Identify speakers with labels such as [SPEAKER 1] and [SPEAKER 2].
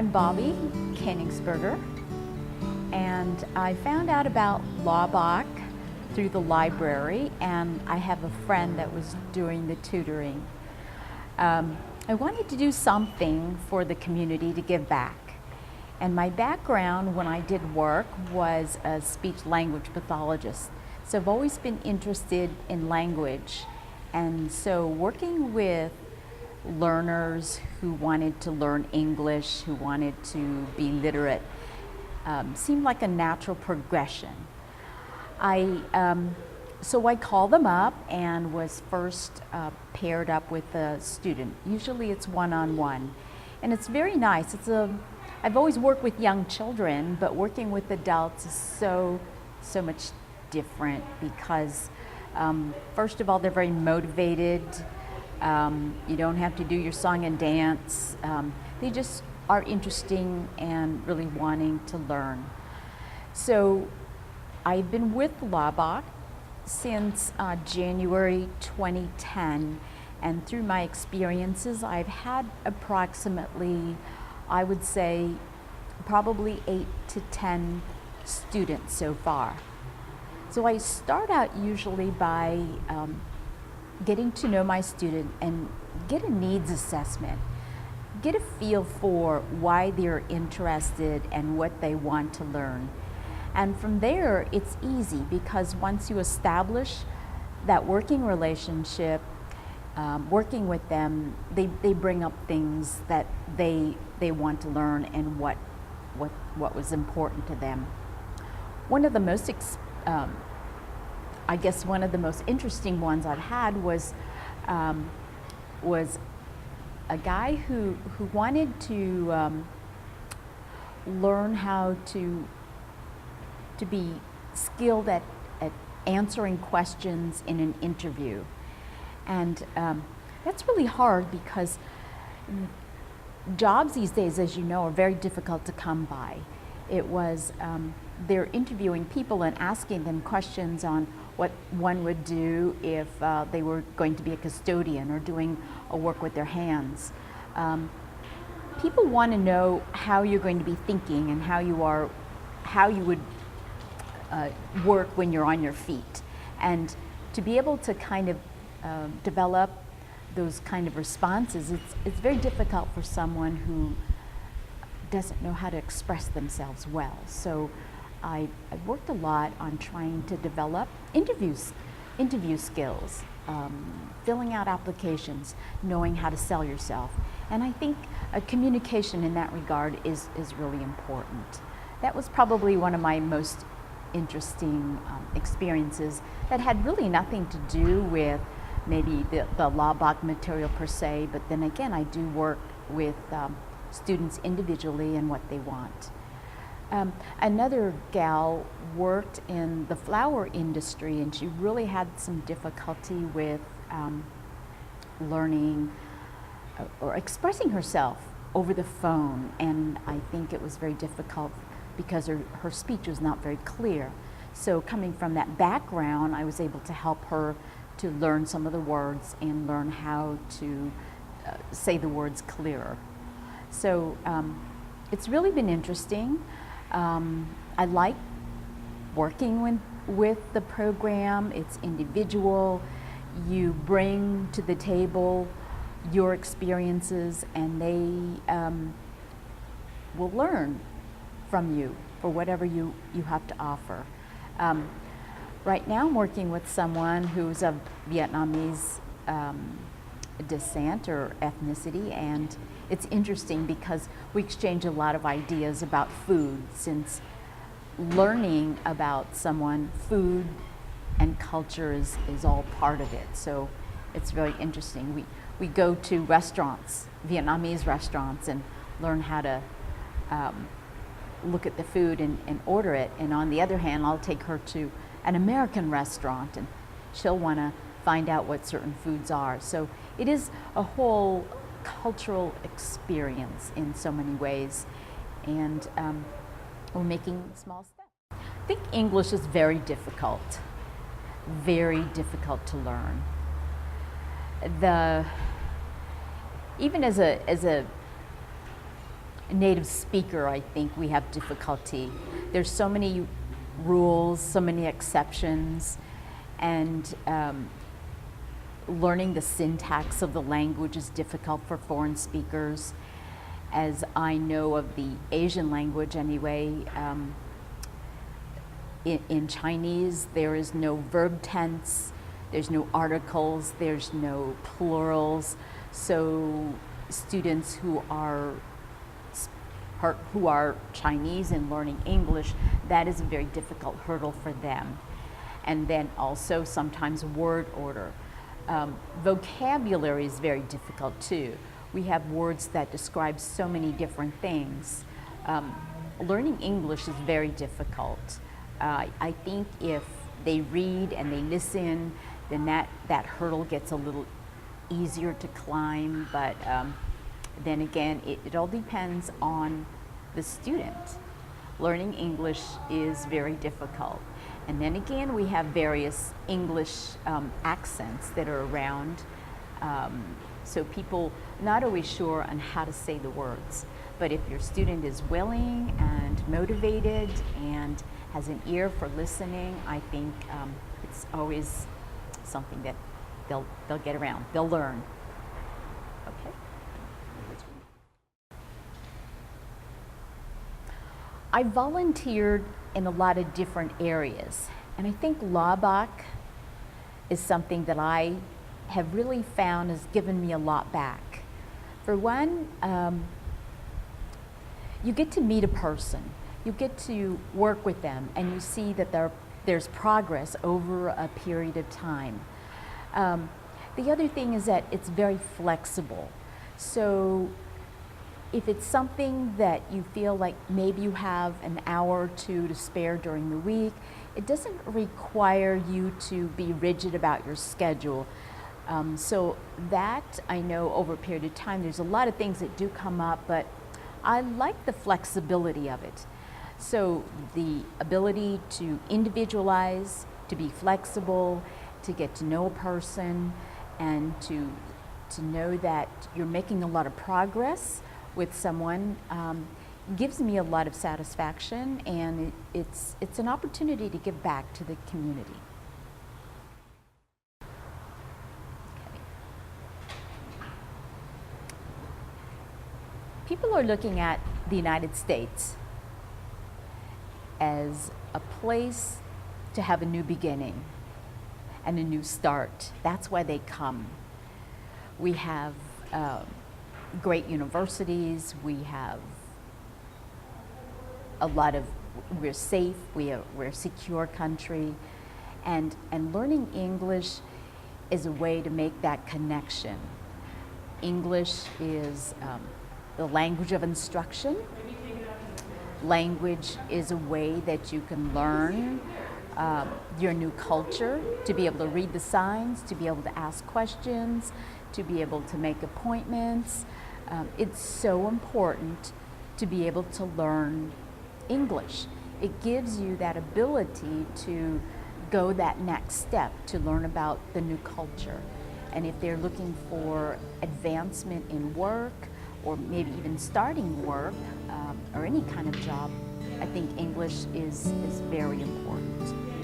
[SPEAKER 1] I'm Bobbi Koenigsberger, and I found out about Laubach through the library, and I have a friend that was doing the tutoring. I wanted to do something for the community to give back. And my background when I did work was a speech language pathologist. So I've always been interested in language. And so working with learners who wanted to learn English, who wanted to be literate, seemed like a natural progression. So I called them up and was first paired up with a student. Usually it's one-on-one. And it's very nice. I've always worked with young children, but working with adults is so much different because first of all, they're very motivated. You don't have to do your song and dance. They just are interesting and really wanting to learn. So I've been with Laubach since January 2010, and through my experiences, I've had approximately, I would say, probably 8 to 10 students so far. So I start out usually by getting to know my student and get a needs assessment, get a feel for why they're interested and what they want to learn. And from there, it's easy because once you establish that working relationship, working with them, they bring up things that they want to learn and what was important to them. One of the most I guess one of the most interesting ones I've had was a guy who wanted to learn how to be skilled at answering questions in an interview. And that's really hard because jobs these days, as you know, are very difficult to come by. It was, they're interviewing people and asking them questions on what one would do if they were going to be a custodian or doing a work with their hands. People want to know how you're going to be thinking and how you would work when you're on your feet. And to be able to kind of develop those kind of responses, it's very difficult for someone who doesn't know how to express themselves well. So I've worked a lot on trying to develop interview skills, filling out applications, knowing how to sell yourself. And I think communication in that regard is really important. That was probably one of my most interesting experiences that had really nothing to do with maybe the Laubach material per se, but then again, I do work with students individually and what they want. Another gal worked in the flower industry, and she really had some difficulty with learning or expressing herself over the phone, and I think it was very difficult because her speech was not very clear. So coming from that background, I was able to help her to learn some of the words and learn how to say the words clearer. So it's really been interesting. I like working with the program. It's individual. You bring to the table your experiences, and they will learn from you for whatever you have to offer. Right now I'm working with someone who's of Vietnamese descent or ethnicity, and it's interesting because we exchange a lot of ideas about food, since learning about someone, food and culture is all part of it. So it's very interesting. We go to restaurants, Vietnamese restaurants, and learn how to look at the food and order it. And on the other hand, I'll take her to an American restaurant and she'll want to find out what certain foods are. So it is a whole cultural experience in so many ways, and we're making small steps. I think English is very difficult to learn. Even as a a native speaker, I think we have difficulty. There's so many rules, so many exceptions, and learning the syntax of the language is difficult for foreign speakers. As I know of the Asian language anyway, in Chinese there is no verb tense, there's no articles, there's no plurals, so students who are Chinese and learning English, that is a very difficult hurdle for them. And then also sometimes word order. Vocabulary is very difficult too. We have words that describe so many different things. Learning English is very difficult. I think if they read and they listen, then that hurdle gets a little easier to climb, but then again, it all depends on the student. Learning English is very difficult. And then again, we have various English accents that are around, so people not always sure on how to say the words. But if your student is willing and motivated and has an ear for listening, I think it's always something that they'll get around, they'll learn. Okay. I volunteered in a lot of different areas, and I think Laubach is something that I have really found has given me a lot back. For one, you get to meet a person, you get to work with them, and you see that there's progress over a period of time. The other thing is that it's very flexible. So if it's something that you feel like maybe you have an hour or two to spare during the week, it doesn't require you to be rigid about your schedule. So that, I know over a period of time, there's a lot of things that do come up, but I like the flexibility of it. So the ability to individualize, to be flexible, to get to know a person, and to know that you're making a lot of progress with someone gives me a lot of satisfaction, and it's an opportunity to give back to the community. Okay. People are looking at the United States as a place to have a new beginning and a new start. That's why they come. We have great universities, we have a lot of, we're safe, we're a secure country, and learning English is a way to make that connection. English is the language of instruction. Language is a way that you can learn your new culture, to be able to read the signs, to be able to ask questions, to be able to make appointments. It's so important to be able to learn English. It gives you that ability to go that next step, to learn about the new culture. And if they're looking for advancement in work, or maybe even starting work, or any kind of job, I think English is very important.